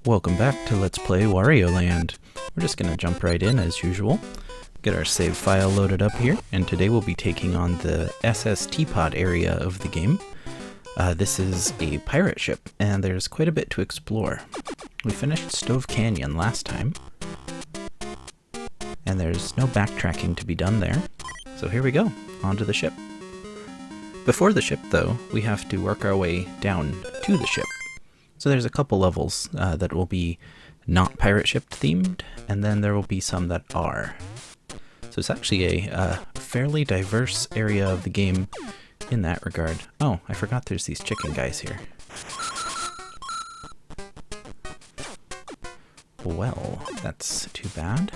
Welcome back to Let's Play Wario Land. We're just going to jump right in as usual, get our save file loaded up here, and today we'll be taking on the SS Teapot area of the game. This is a pirate ship, and there's quite a bit to explore. We finished Stove Canyon last time, and there's no backtracking to be done there. So here we go, onto the ship. Before the ship, though, we have to work our way down to the ship. So there's a couple levels that will be not pirate ship themed, and then there will be some that are. So it's actually a fairly diverse area of the game in that regard. Oh, I forgot there's these chicken guys here. Well, that's too bad.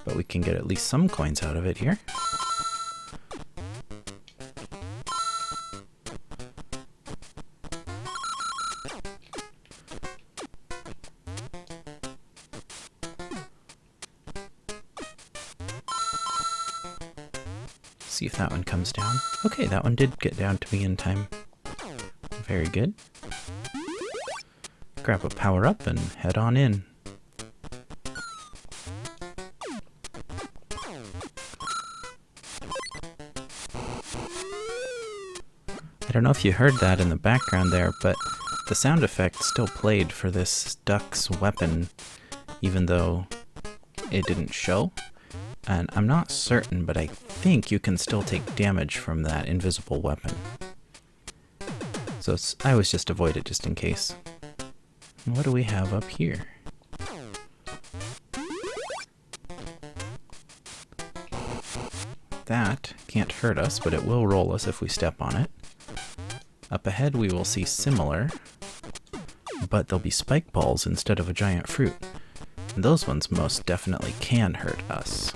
But we can get at least some coins out of it here. See if that one comes down. Okay, that one did get down to me in time. Very good. Grab a power-up and head on in. I don't know if you heard that in the background there, but the sound effect still played for this duck's weapon, even though it didn't show. And I'm not certain, but I think you can still take damage from that invisible weapon. So I always just avoid it just in case. And what do we have up here? That can't hurt us, but it will roll us if we step on it. Up ahead we will see similar, but they'll be spike balls instead of a giant fruit. And those ones most definitely can hurt us.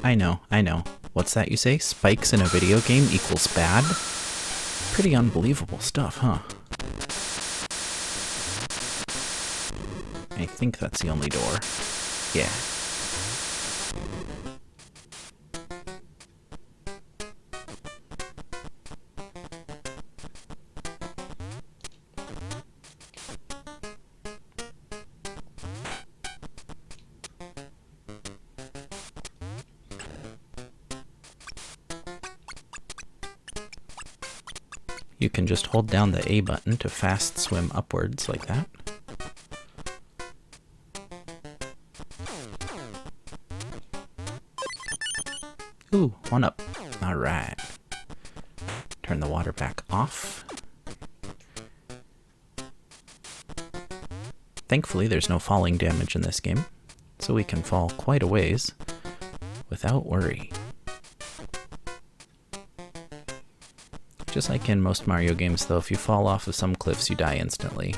I know. What's that you say? Spikes in a video game equals bad? Pretty unbelievable stuff, huh? I think that's the only door. Yeah. You can just hold down the A button to fast swim upwards like that. Ooh, one up. Alright. Turn the water back off. Thankfully, there's no falling damage in this game, so we can fall quite a ways without worry. Just like in most Mario games, though, if you fall off of some cliffs, you die instantly.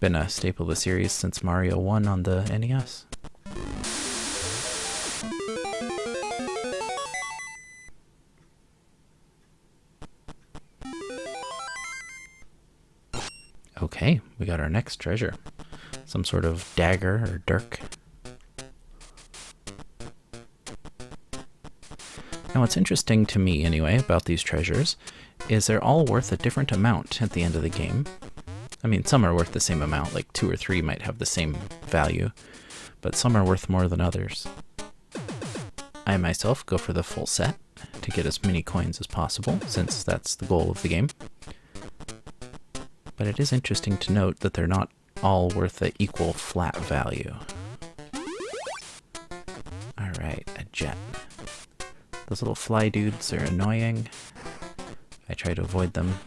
Been a staple of the series since Mario 1 on the NES. Okay, we got our next treasure. Some sort of dagger or dirk. Now what's interesting to me, anyway, about these treasures is they're all worth a different amount at the end of the game. I mean, some are worth the same amount, like 2 or 3 might have the same value, but some are worth more than others. I myself go for the full set to get as many coins as possible, since that's the goal of the game. But it is interesting to note that they're not all worth the equal flat value. Alright, a jet. Those little fly dudes are annoying. I try to avoid them.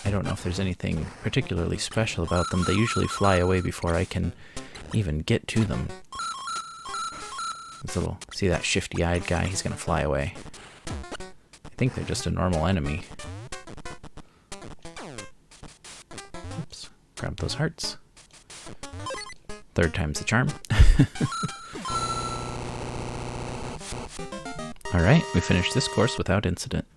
I don't know if there's anything particularly special about them. They usually fly away before I can even get to them. This little, see that shifty-eyed guy? He's gonna fly away. I think they're just a normal enemy. Oops, grab those hearts. Third time's the charm. Alright, we finished this course without incident.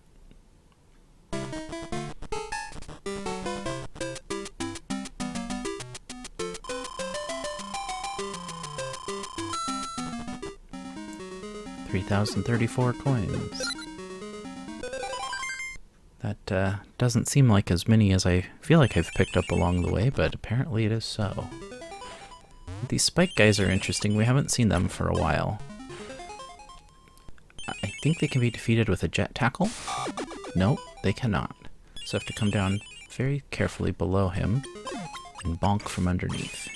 3,034 coins. That doesn't seem like as many as I feel like I've picked up along the way, but apparently it is so. These spike guys are interesting. We haven't seen them for a while. I think they can be defeated with a jet tackle? Nope, they cannot. So I have to come down very carefully below him and bonk from underneath.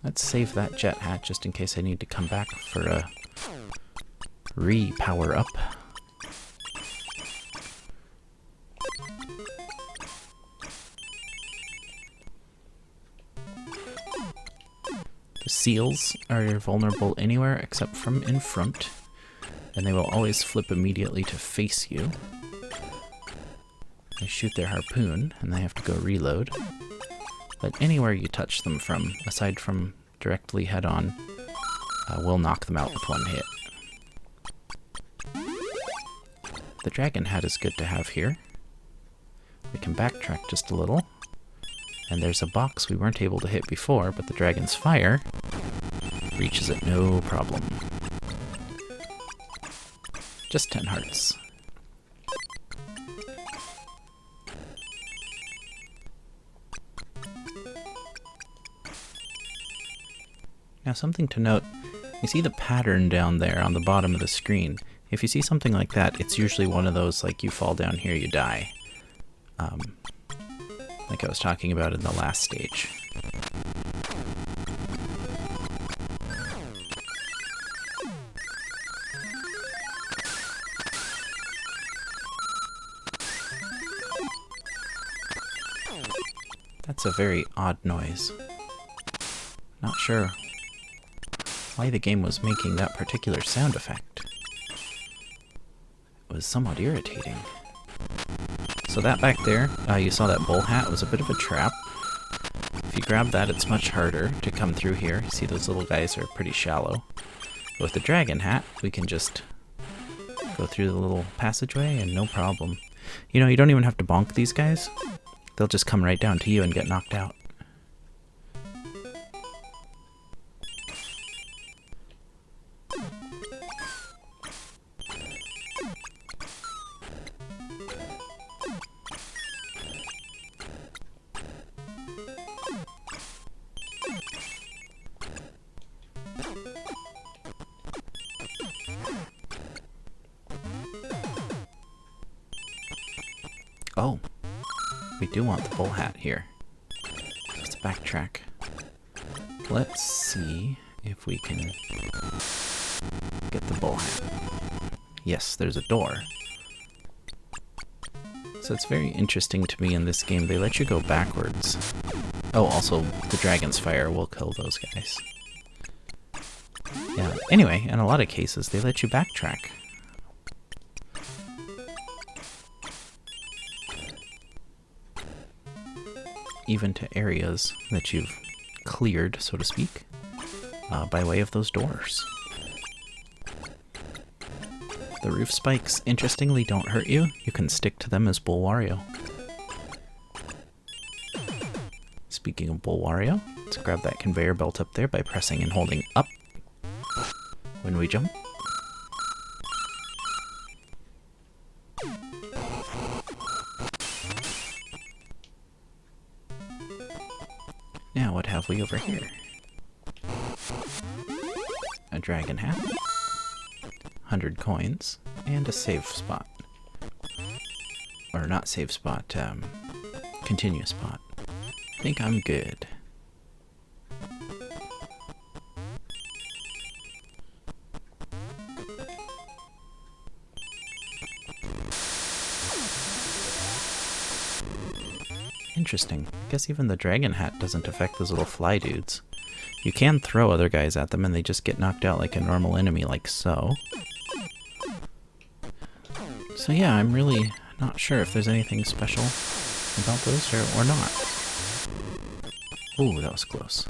Let's save that jet hat just in case I need to come back for a re-power up. The seals are vulnerable anywhere except from in front, and they will always flip immediately to face you. They shoot their harpoon, and they have to go reload. But anywhere you touch them from, aside from directly head-on, will knock them out with one hit. The dragon hat is good to have here. We can backtrack just a little. And there's a box we weren't able to hit before, but the dragon's fire reaches it no problem. Just 10 hearts. Now something to note, you see the pattern down there on the bottom of the screen. If you see something like that, it's usually one of those like you fall down here, you die. Like I was talking about in the last stage. That's a very odd noise. Not sure why the game was making that particular sound effect. It was somewhat irritating. So that back there, you saw that bull hat was a bit of a trap. If you grab that, it's much harder to come through here. You see those little guys are pretty shallow. But with the dragon hat, we can just go through the little passageway and no problem. You know, you don't even have to bonk these guys. They'll just come right down to you and get knocked out. Oh, we do want the bull hat here. Let's backtrack. Let's see if we can get the bull hat. Yes, there's a door. So it's very interesting to me in this game. They let you go backwards. Oh, also, the dragon's fire will kill those guys. Yeah, anyway, in a lot of cases, they let you backtrack. Even to areas that you've cleared, so to speak, by way of those doors. The roof spikes, interestingly, don't hurt you. You can stick to them as Bull Wario. Speaking of Bull Wario, let's grab that conveyor belt up there by pressing and holding up when we jump. Now what have we over here? A dragon hat, 100 coins, and a save spot. Or not save spot, continue spot. I think I'm good. Interesting. I guess even the dragon hat doesn't affect those little fly dudes. You can throw other guys at them and they just get knocked out like a normal enemy, like so. So yeah, I'm really not sure if there's anything special about those or not. Ooh, that was close.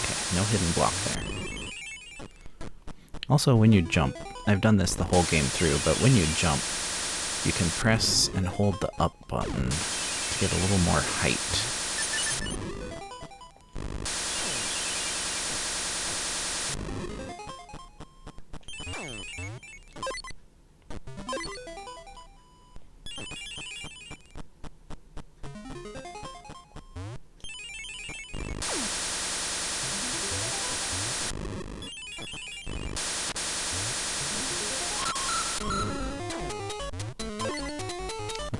Okay, no hidden block there. Also, when you jump, I've done this the whole game through, but when you jump, you can press and hold the up button to get a little more height.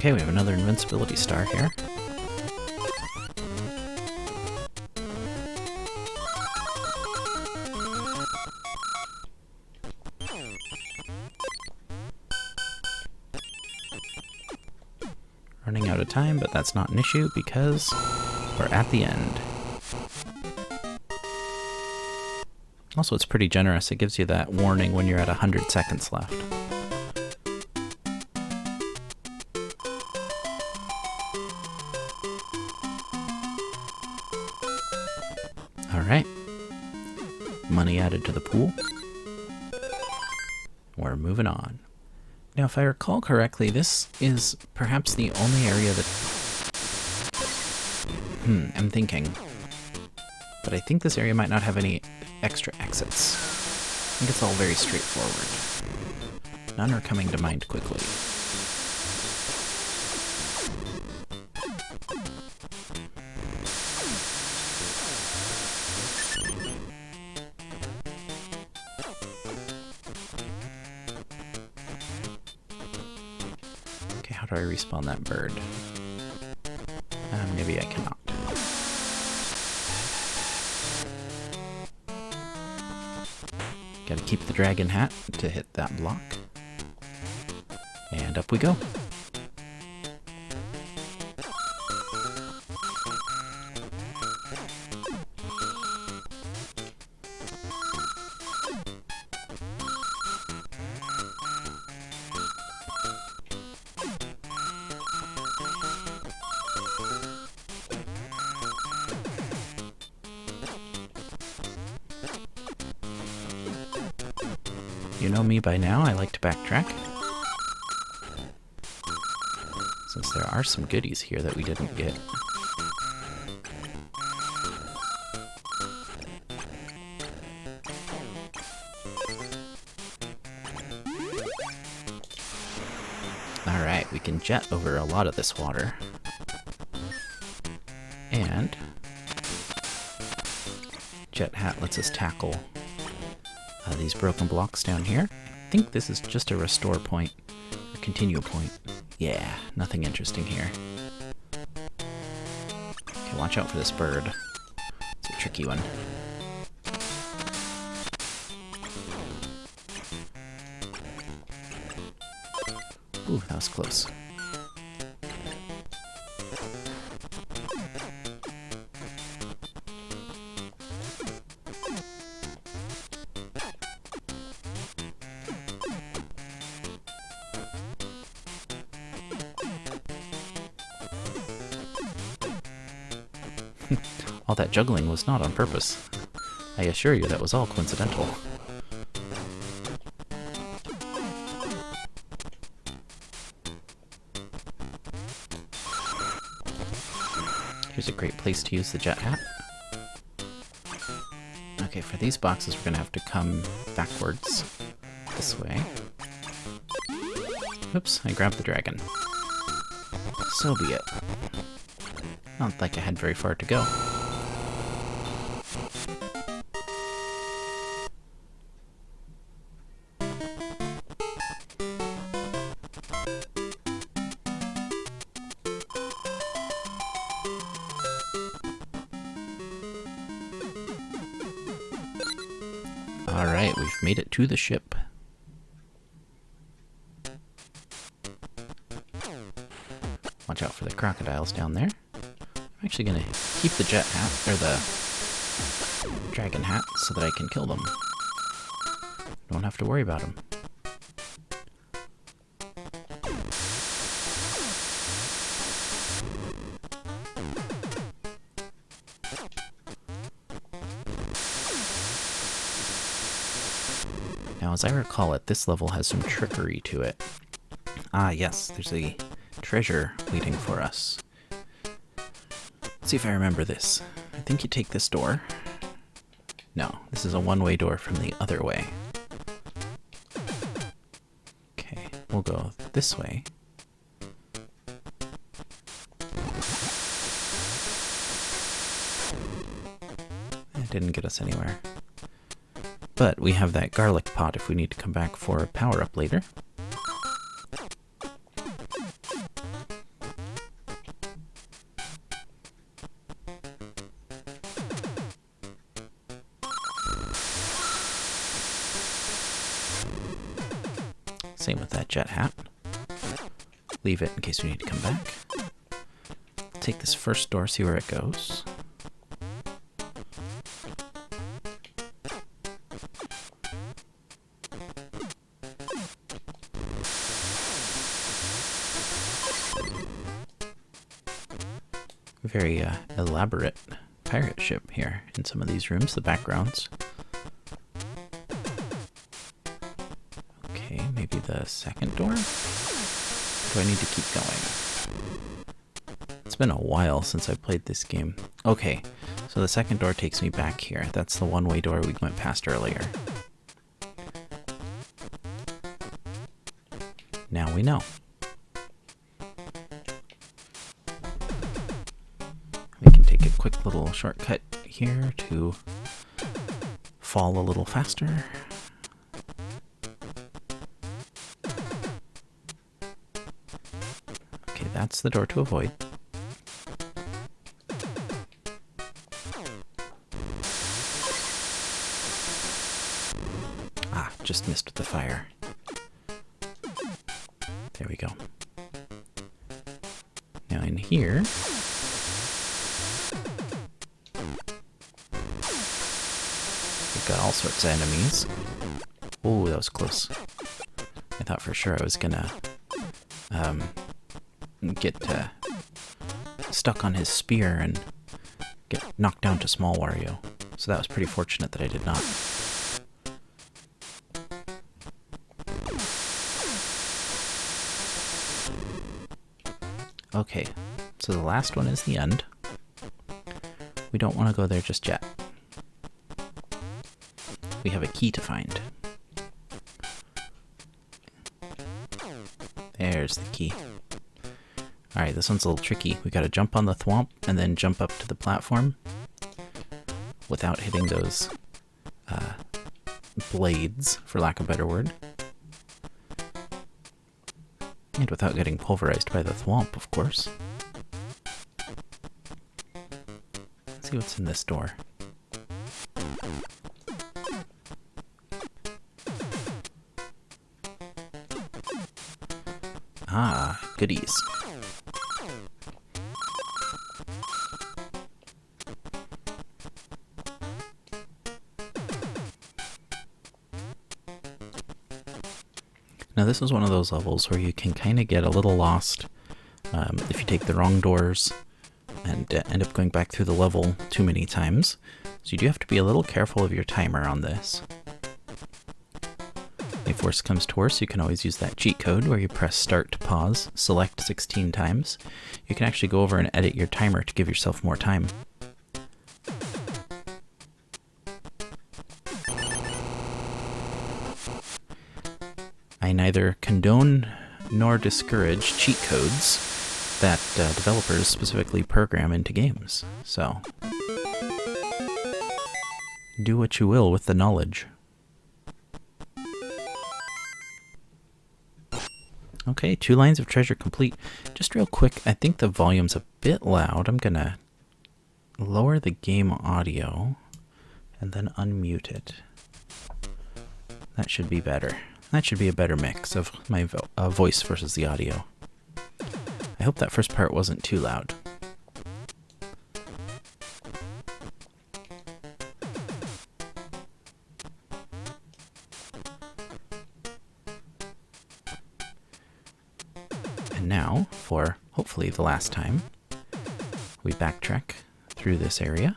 Okay, we have another invincibility star here. Running out of time, but that's not an issue because we're at the end. Also, it's pretty generous. It gives you that warning when you're at 100 seconds left. Alright. Money added to the pool. We're moving on. Now, if I recall correctly, this is perhaps the only area that... I'm thinking. But I think this area might not have any extra exits. I think it's all very straightforward. None are coming to mind quickly. Okay, how do I respawn that bird? Maybe I cannot. Gotta keep the dragon hat to hit that block. And up we go. You know me by now, I like to backtrack. Since there are some goodies here that we didn't get. Alright, we can jet over a lot of this water. And jet hat lets us tackle these broken blocks down here. I think this is just a restore point, or continue point. Yeah, nothing interesting here. Okay, watch out for this bird. It's a tricky one. Ooh, that was close. All that juggling was not on purpose. I assure you that was all coincidental. Here's a great place to use the jet hat. Okay, for these boxes we're gonna have to come backwards this way. Oops, I grabbed the dragon. So be it. Not like I had very far to go. Alright, we've made it to the ship. Watch out for the crocodiles down there. I'm actually gonna keep the jet hat, or the dragon hat, so that I can kill them. Don't have to worry about them. Now, as I recall it, this level has some trickery to it. Ah, yes, there's a treasure waiting for us. Let's see if I remember this. I think you take this door. No, this is a one-way door from the other way. Okay, we'll go this way. It didn't get us anywhere. But we have that garlic pot if we need to come back for a power-up later. Same with that jet hat. Leave it in case we need to come back. Take this first door, see where it goes. Very elaborate pirate ship here in some of these rooms, the backgrounds. Okay, maybe the second door? Do I need to keep going? It's been a while since I played this game. Okay, so the second door takes me back here. That's the one-way door we went past earlier. Now we know. We can take a quick little shortcut here to fall a little faster. Okay, that's the door to avoid. Ah, just missed with the fire. There we go. Now in here, we've got all sorts of enemies. Oh, that was close. I thought for sure I was gonna get stuck on his spear and get knocked down to small Wario. So that was pretty fortunate that I did not. Okay, so the last one is the end. We don't want to go there just yet. We have a key to find. There's the key. Alright, this one's a little tricky. We gotta jump on the thwomp and then jump up to the platform without hitting those blades, for lack of a better word. And without getting pulverized by the thwomp, of course. Let's see what's in this door. Ah, goodies. Now this is one of those levels where you can kind of get a little lost if you take the wrong doors and end up going back through the level too many times. So you do have to be a little careful of your timer on this. If worse comes to worse, you can always use that cheat code where you press start to pause, select 16 times. You can actually go over and edit your timer to give yourself more time. I neither condone nor discourage cheat codes that developers specifically program into games, so do what you will with the knowledge. Okay, 2 lines of treasure complete. Just real quick, I think the volume's a bit loud. I'm gonna lower the game audio and then unmute it. That should be better. That should be a better mix of my voice versus the audio. I hope that first part wasn't too loud. And now, for hopefully the last time, we backtrack through this area.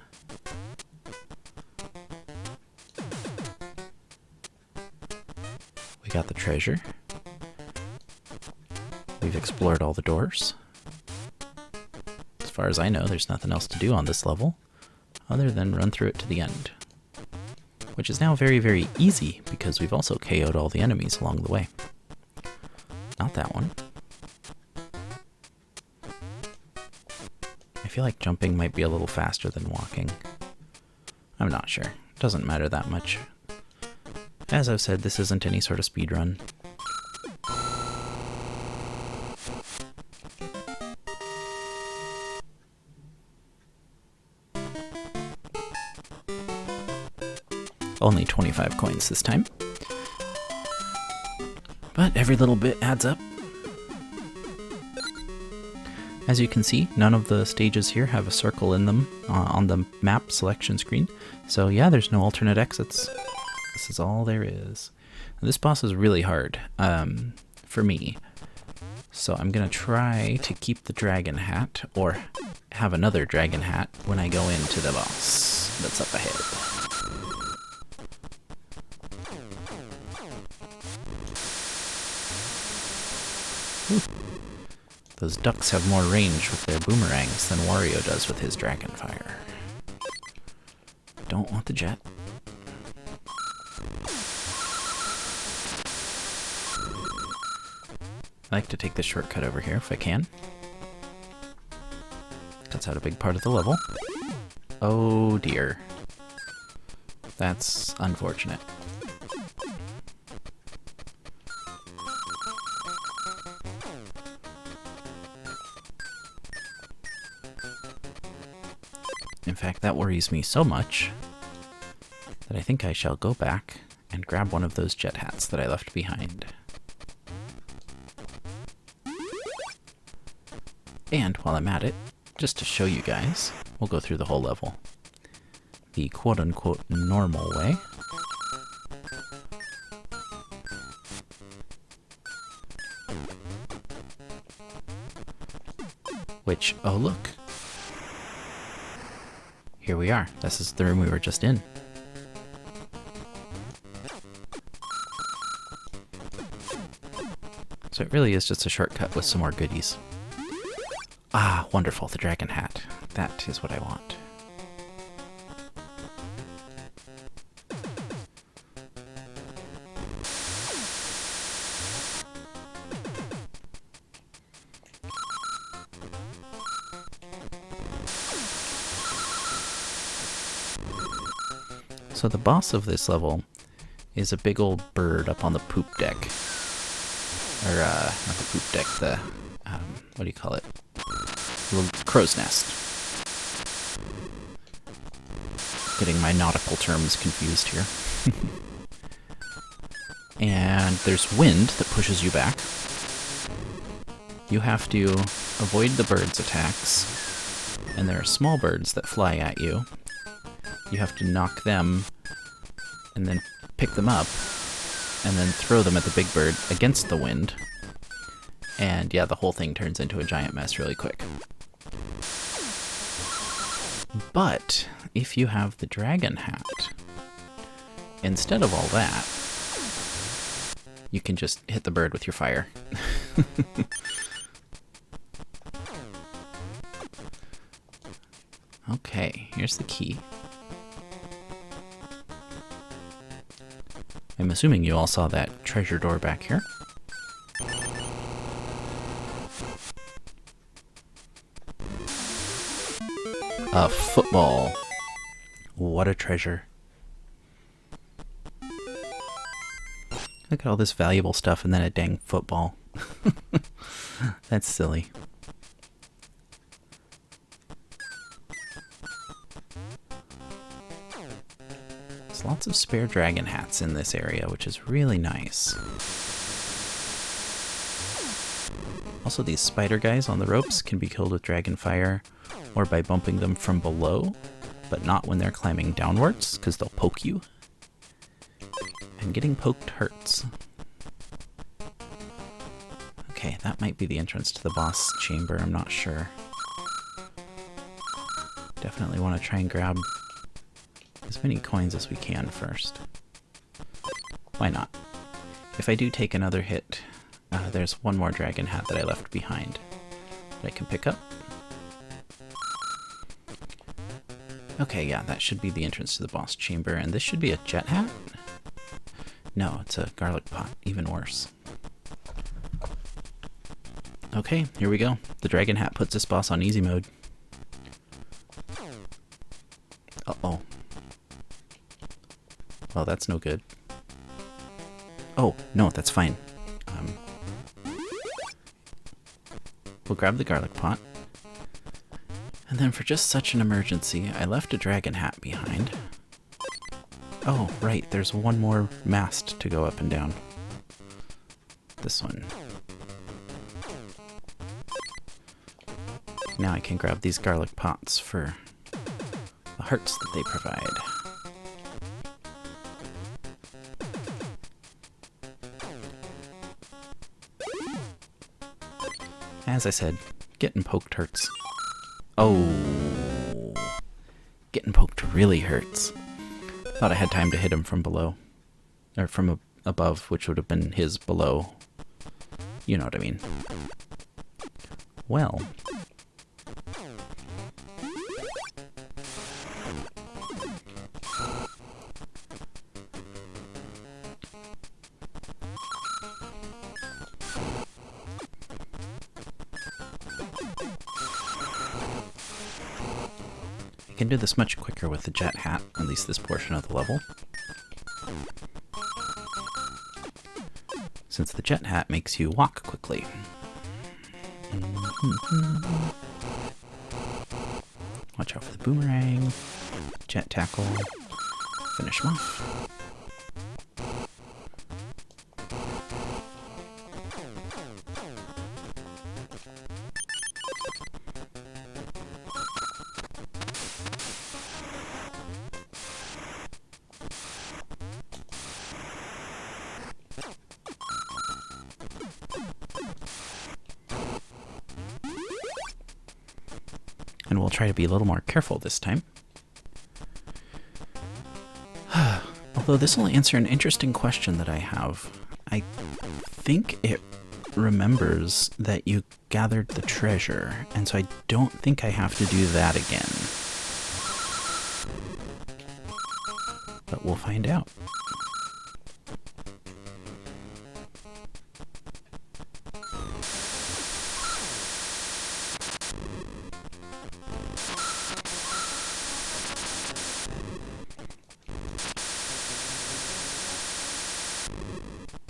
We got the treasure. We've explored all the doors. As far as I know, there's nothing else to do on this level other than run through it to the end. Which is now very, very easy because we've also KO'd all the enemies along the way. Not that one. I feel like jumping might be a little faster than walking. I'm not sure. Doesn't matter that much. As I've said, this isn't any sort of speed run. Only 25 coins this time. But every little bit adds up. As you can see, none of the stages here have a circle in them on the map selection screen. So yeah, there's no alternate exits. This is all there is. And this boss is really hard for me. So I'm going to try to keep the dragon hat, or have another dragon hat when I go into the boss that's up ahead. Ooh. Those ducks have more range with their boomerangs than Wario does with his dragon fire. Don't want the jet. I like to take this shortcut over here if I can. Cuts out a big part of the level. Oh dear. That's unfortunate. In fact, that worries me so much that I think I shall go back and grab one of those jet hats that I left behind. And while I'm at it, just to show you guys, we'll go through the whole level the quote-unquote normal way. Which, oh look, here we are. This is the room we were just in. So it really is just a shortcut with some more goodies. Ah, wonderful, the dragon hat. That is what I want. So the boss of this level is a big old bird up on the poop deck. Or, not the poop deck, the, what do you call it? The little crow's nest. Getting my nautical terms confused here. And there's wind that pushes you back. You have to avoid the bird's attacks. And there are small birds that fly at you. You have to knock them and then pick them up and then throw them at the big bird against the wind. And yeah, the whole thing turns into a giant mess really quick. But if you have the dragon hat, instead of all that, you can just hit the bird with your fire. Okay, here's the key. I'm assuming you all saw that treasure door back here. A football. What a treasure. Look at all this valuable stuff and then a dang football. That's silly. There's lots of spare dragon hats in this area, which is really nice. Also, these spider guys on the ropes can be killed with dragon fire or by bumping them from below, but not when they're climbing downwards, because they'll poke you. And getting poked hurts. Okay, that might be the entrance to the boss chamber, I'm not sure. Definitely want to try and grab as many coins as we can first. Why not? If I do take another hit, there's one more dragon hat that I left behind that I can pick up. Okay, yeah, that should be the entrance to the boss chamber, and this should be a jet hat? No, it's a garlic pot, even worse. Okay, here we go. The dragon hat puts this boss on easy mode. Uh-oh. Well, that's no good. Oh, no, that's fine. We'll grab the garlic pot. And then for just such an emergency, I left a dragon hat behind. Oh, right, there's one more mast to go up and down. this one. Now I can grab these garlic pots for the hearts that they provide. As I said, getting poked hurts. Oh, getting poked really hurts. Thought I had time to hit him from below. Or from above, which would have been his below. You know what I mean. Well. I can do this much quicker with the jet hat, at least this portion of the level. Since the jet hat makes you walk quickly. Watch out for the boomerang. Jet tackle. Finish him off. And we'll try to be a little more careful this time. Although this will answer an interesting question that I have. I think it remembers that you gathered the treasure, and so I don't think I have to do that again. But we'll find out.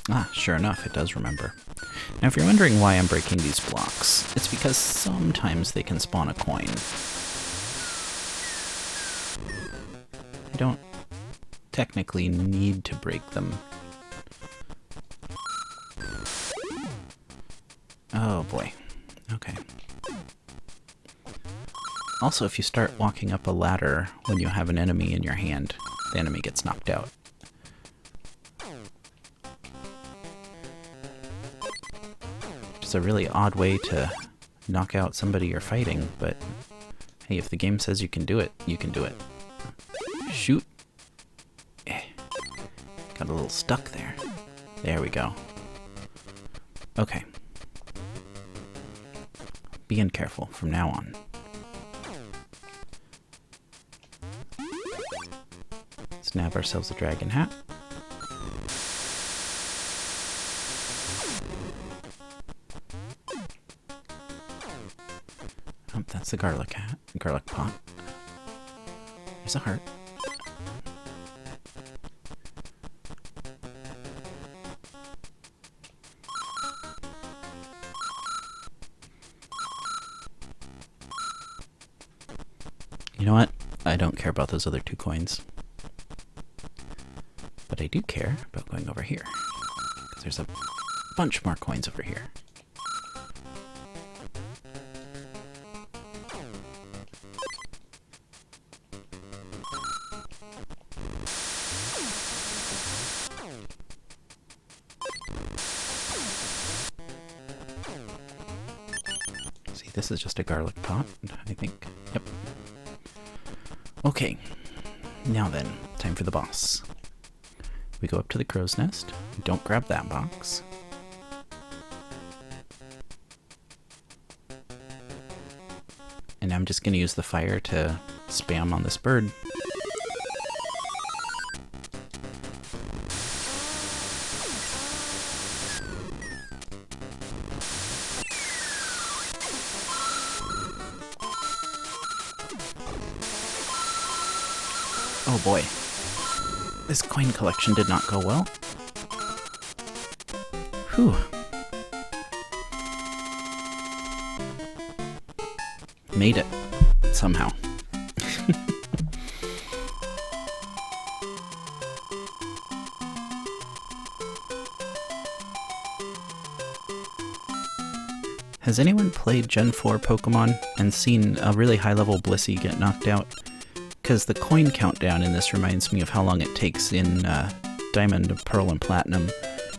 Ah, sure enough, it does remember. Now, if you're wondering why I'm breaking these blocks, it's because sometimes they can spawn a coin. I don't technically need to break them. Oh boy. Okay. Also, if you start walking up a ladder when you have an enemy in your hand, the enemy gets knocked out. It's a really odd way to knock out somebody you're fighting, but hey, if the game says you can do it, you can do it. Shoot. Got a little stuck there. There we go. Okay. Being careful from now on. Snap ourselves a dragon hat. Oh, that's the garlic hat. Garlic pot. There's a heart. You know what? I don't care about those other 2 coins. But I do care about going over here. Because there's a bunch more coins over here. See, this is just a garlic pot, I think. Yep. Okay. Now then, time for the boss. We go up to the crow's nest. Don't grab that box. And I'm just going to use the fire to spam on this bird. Oh boy. This coin collection did not go well. Whew. Made it. Somehow. Has anyone played Gen 4 Pokemon and seen a really high-level Blissey get knocked out? Because the coin countdown in this reminds me of how long it takes in Diamond, Pearl, and Platinum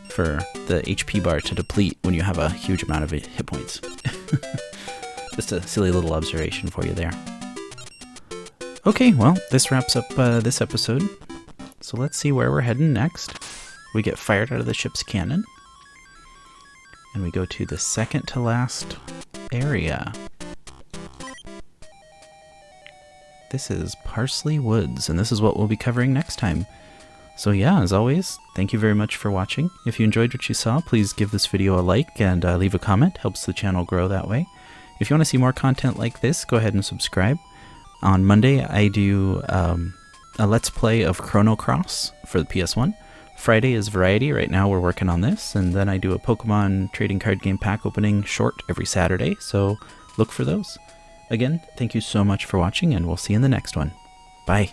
for the HP bar to deplete when you have a huge amount of hit points. Just a silly little observation for you there. Okay, well, this wraps up this episode. So let's see where we're heading next. We get fired out of the ship's cannon. And we go to the second to last area. This is Parsley Woods, and this is what we'll be covering next time. So yeah, as always, thank you very much for watching. If you enjoyed what you saw, please give this video a like and leave a comment. Helps the channel grow that way. If you want to see more content like this, go ahead and subscribe. On Monday, I do a Let's Play of Chrono Cross for the PS1. Friday is Variety. Right now we're working on this. And then I do a Pokemon trading card game pack opening short every Saturday, so look for those. Again, thank you so much for watching, and we'll see you in the next one. Bye.